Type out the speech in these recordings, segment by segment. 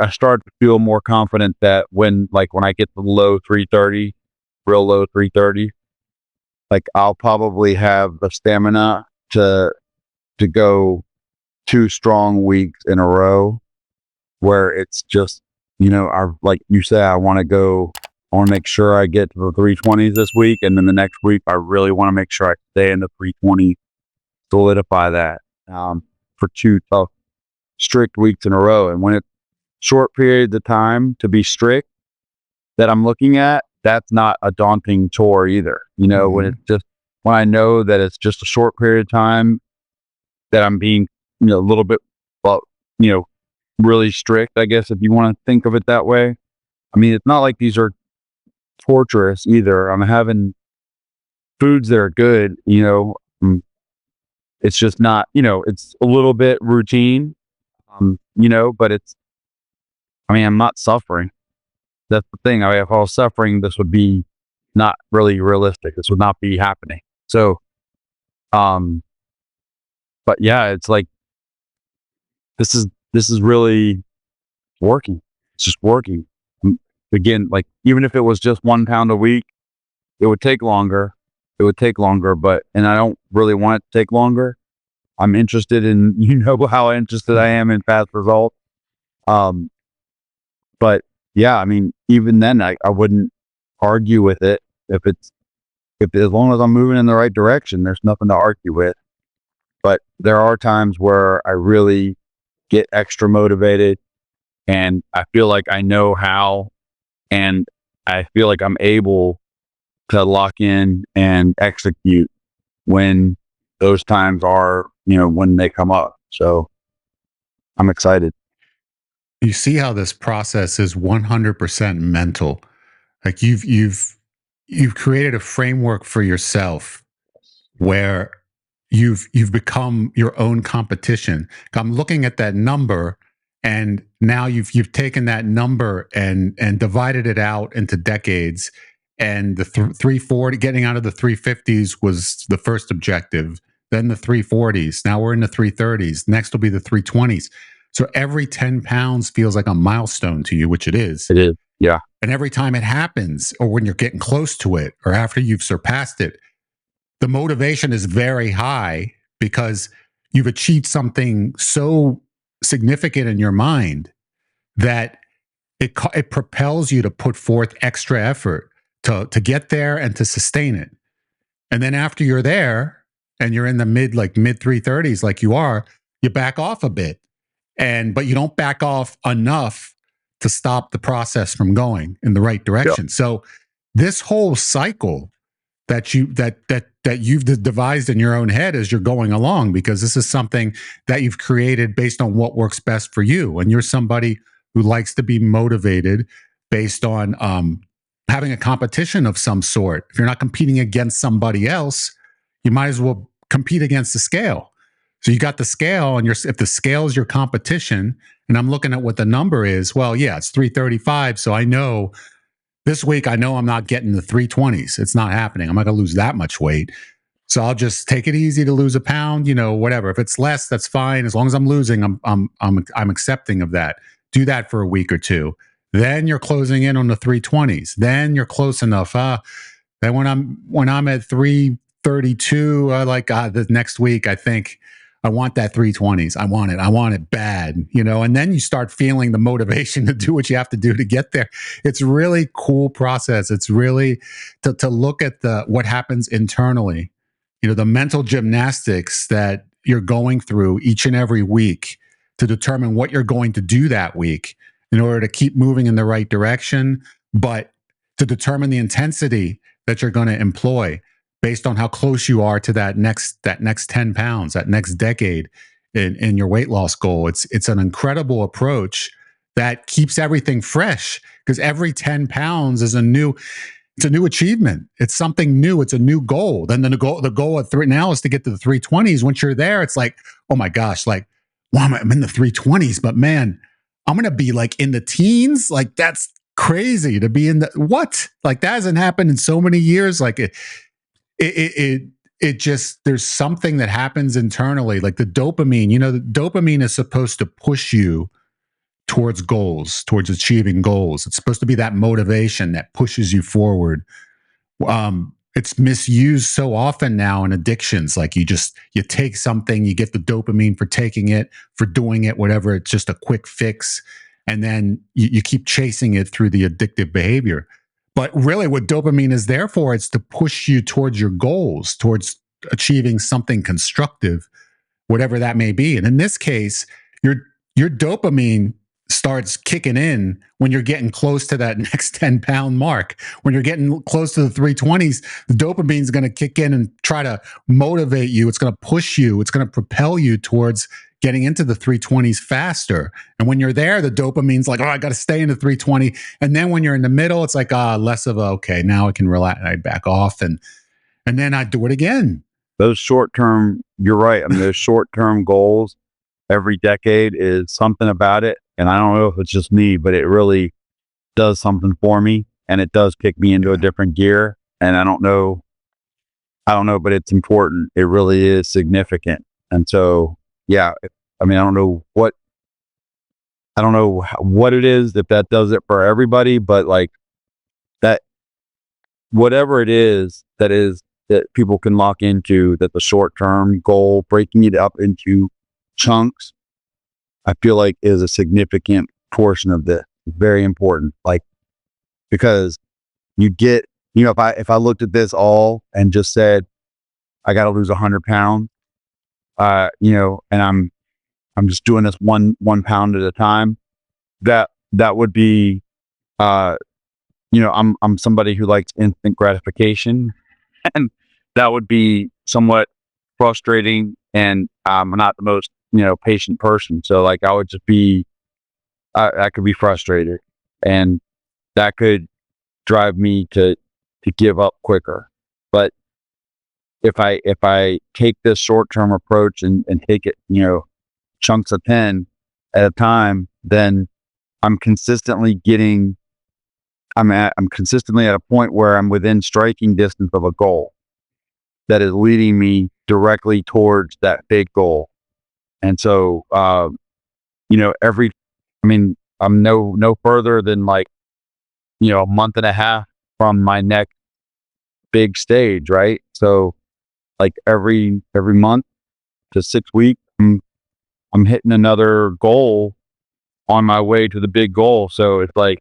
I start to feel more confident that when I get to the low 330, real low 330, like I'll probably have the stamina to go 2 strong weeks in a row where it's just, like you said, I want to make sure I get to the 320s this week. And then the next week, I really want to make sure I stay in the 320s, solidify that, for 2 tough, strict weeks in a row. And when it's short periods of time to be strict that I'm looking at, that's not a daunting chore either. When I know that it's just a short period of time that I'm being, a little bit, well, really strict, I guess, if you want to think of it that way. I mean, it's not like these are torturous either. I'm having foods that are good, it's just not, it's a little bit routine, but I'm not suffering. That's the thing. If I was suffering, this would be not really realistic. This would not be happening. So, but yeah, it's like, this is really working. It's just working. Again, like, even if it was just 1 pound a week, it would take longer. And I don't really want it to take longer. I'm interested in, how interested I am in fast results. But yeah, I mean, even then, I wouldn't argue with it. If as long as I'm moving in the right direction, there's nothing to argue with. But there are times where I really get extra motivated, and I feel like I know how, and I feel like I'm able to lock in and execute when those times are, when they come up. So I'm excited. You see how this process is 100% mental. Like you've created a framework for yourself where you've become your own competition. I'm looking at that number, and now you've taken that number and divided it out into decades. And the 340, getting out of the 350s was the first objective. Then the 340s. Now we're in the 330s. Next will be the 320s. So every 10 pounds feels like a milestone to you, which it is. It is. Yeah. And every time it happens, or when you're getting close to it, or after you've surpassed it, the motivation is very high because you've achieved something so significant in your mind that it propels you to put forth extra effort to get there and to sustain it. And then after you're there and you're in the mid 330s, like you are, you back off a bit. But you don't back off enough to stop the process from going in the right direction. Yep. So this whole cycle that you've devised in your own head as you're going along, because this is something that you've created based on what works best for you. And you're somebody who likes to be motivated based on having a competition of some sort. If you're not competing against somebody else, you might as well compete against the scale. So you got the scale, and if the scale is your competition, and I'm looking at what the number is, well, yeah, it's 335. So I know this week, I'm not getting the 320s. It's not happening. I'm not going to lose that much weight. So I'll just take it easy to lose a pound, whatever. If it's less, that's fine. As long as I'm losing, I'm accepting of that. Do that for a week or two. Then you're closing in on the 320s. Then you're close enough. Then when I'm at 332, the next week, I think I want that 320s. I want it bad, and then you start feeling the motivation to do what you have to do to get there. It's really cool process. It's really to look at what happens internally, the mental gymnastics that you're going through each and every week to determine what you're going to do that week in order to keep moving in the right direction, but to determine the intensity that you're going to employ based on how close you are to that next 10 pounds, that next decade in your weight loss goal. It's an incredible approach that keeps everything fresh, because every 10 pounds is a new achievement. It's something new. It's a new goal. Then the goal at now is to get to the 320s. Once you're there, it's like, oh my gosh, well, I'm in the 320s, but man, I'm going to be in the teens. That's crazy to be in what? That hasn't happened in so many years. It just, there's something that happens internally, like the dopamine. The dopamine is supposed to push you towards goals, towards achieving goals. It's supposed to be that motivation that pushes you forward. It's misused so often now in addictions. Like you take something, you get the dopamine for taking it, for doing it, whatever. It's just a quick fix. And then you keep chasing it through the addictive behavior. But really what dopamine is there for, it's to push you towards your goals, towards achieving something constructive, whatever that may be. And in this case, your dopamine starts kicking in when you're getting close to that next 10-pound mark. When you're getting close to the 320s, the dopamine is going to kick in and try to motivate you. It's going to push you. It's going to propel you towards getting into the 320s faster. And when you're there, the dopamine's like, oh, I got to stay in the 320. And then when you're in the middle, it's like, less of a, okay, now I can relax. I back off and then I do it again. Those short-term, you're right. I mean, those short-term goals every decade is something about it. And I don't know if it's just me, but it really does something for me, and it does kick me into a different gear. And I don't know, but it's important. It really is significant. And so, yeah, I mean, I don't know what it is, if that does it for everybody, but like that, whatever it is that people can lock into, that the short-term goal, breaking it up into chunks, I feel like is a significant portion of this. Very important. Like, because you get, if I looked at this all and just said, I got to lose 100 pounds, and I'm just doing this one pound at a time, that would be, I'm somebody who likes instant gratification, and that would be somewhat frustrating. And I'm not the most, patient person. So like I would just be, I could be frustrated, and that could drive me to give up quicker. But if I take this short-term approach and take it, chunks of 10 at a time, then I'm consistently at a point where I'm within striking distance of a goal that is leading me directly towards that big goal. And so, I'm no further than like, a month and a half from my next big stage, right? So like every month to 6 weeks, I'm hitting another goal on my way to the big goal. So it's like,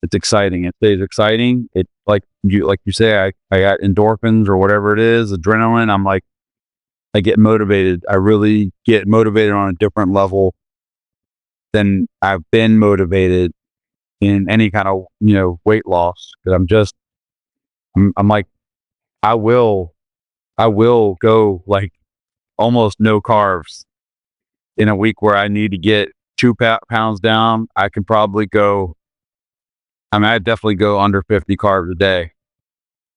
it's exciting. It stays exciting. It like you say, I got endorphins or whatever it is, adrenaline. I'm like, I get motivated. I really get motivated on a different level than I've been motivated in any kind of, weight loss. Cause I'm like, I will go like almost no carbs in a week where I need to get 2 pounds down. I can probably go, I'd definitely go under 50 carbs a day.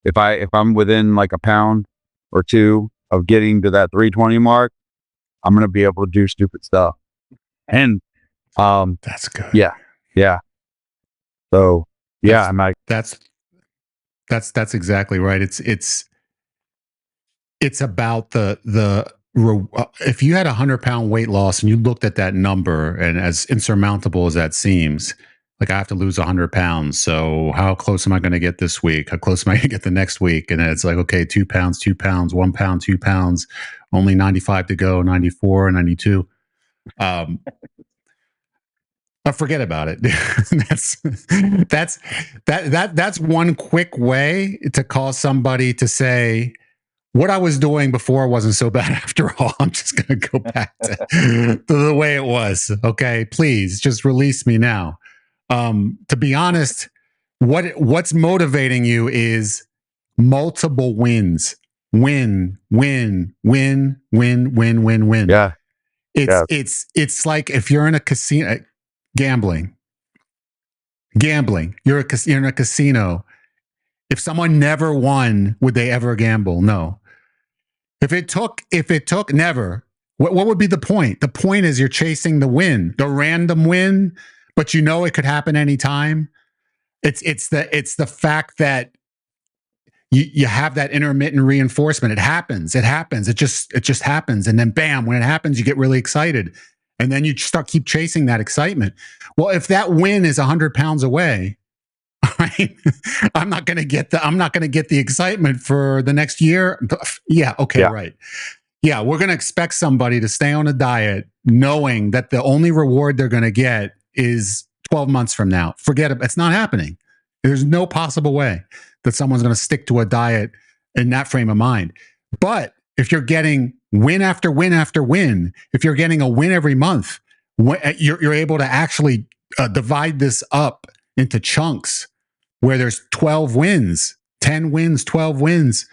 If I'm within like a pound or two of getting to that 320 mark, I'm going to be able to do stupid stuff. And, that's good. Yeah. So yeah, I'm like, that's exactly right. It's about if you had 100-pound weight loss and you looked at that number, and as insurmountable as that seems, like I have to lose 100 pounds. So how close am I going to get this week? How close am I going to get the next week? And then it's like, okay, 2 pounds, 1 pound, 2 pounds, only 95 to go, 94, 92. Forget about it. That's one quick way to cause somebody to say, what I was doing before wasn't so bad after all. I'm just going to go back to the way it was. Okay, please just release me now. To be honest, what's motivating you is multiple wins. Win. yeah, It's like if you're in a casino, gambling. You're in a casino. If someone never won, would they ever gamble? No. If it took never, what would be the point? The point is you're chasing the win, the random win, but it could happen anytime. It's the fact that you have that intermittent reinforcement. It happens. It just happens. And then bam, when it happens, you get really excited. And then you keep chasing that excitement. Well, if that win is 100 pounds away, right, I'm not going to get the excitement for the next year. Yeah. Okay. Yeah. Right. Yeah. We're going to expect somebody to stay on a diet knowing that the only reward they're going to get is 12 months from now. Forget it. It's not happening. There's no possible way that someone's going to stick to a diet in that frame of mind. But if you're getting win after win after win, if you're getting a win every month, you're able to actually divide this up into chunks where there's 12 wins, 10 wins, 12 wins,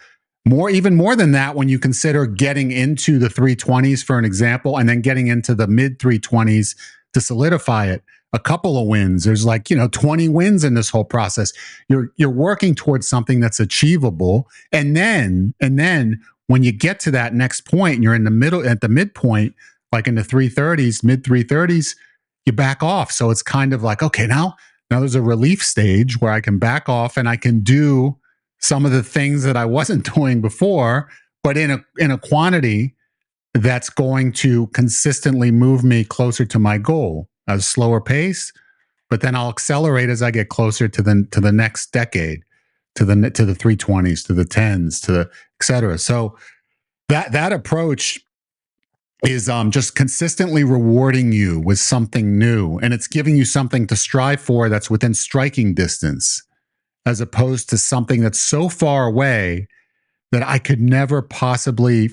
even more than that when you consider getting into the 320s, for an example, and then getting into the mid 320s to solidify it. A couple of wins. There's 20 wins in this whole process. You're working towards something that's achievable. And then when you get to that next point and you're in the middle, at the midpoint, like in the 330s, mid 330s, you back off. So it's kind of like, okay, now there's a relief stage where I can back off and I can do some of the things that I wasn't doing before, but in a quantity that's going to consistently move me closer to my goal at a slower pace. But then I'll accelerate as I get closer to the next decade, to the 320s, to the 10s, to the et cetera. So that approach is just consistently rewarding you with something new, and it's giving you something to strive for that's within striking distance, as opposed to something that's so far away that I could never possibly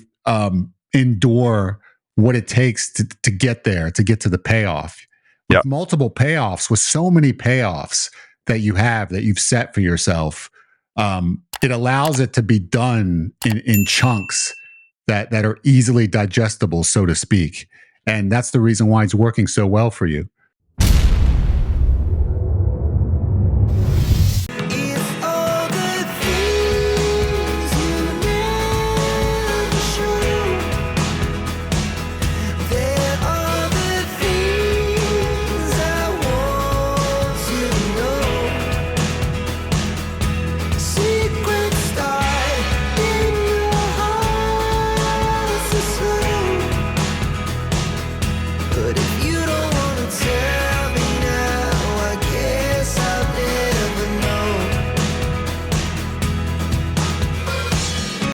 endure what it takes to get there, to get to the payoff. With multiple payoffs, with so many payoffs that you've set for yourself, it allows it to be done in chunks that are easily digestible, so to speak. And that's the reason why it's working so well for you.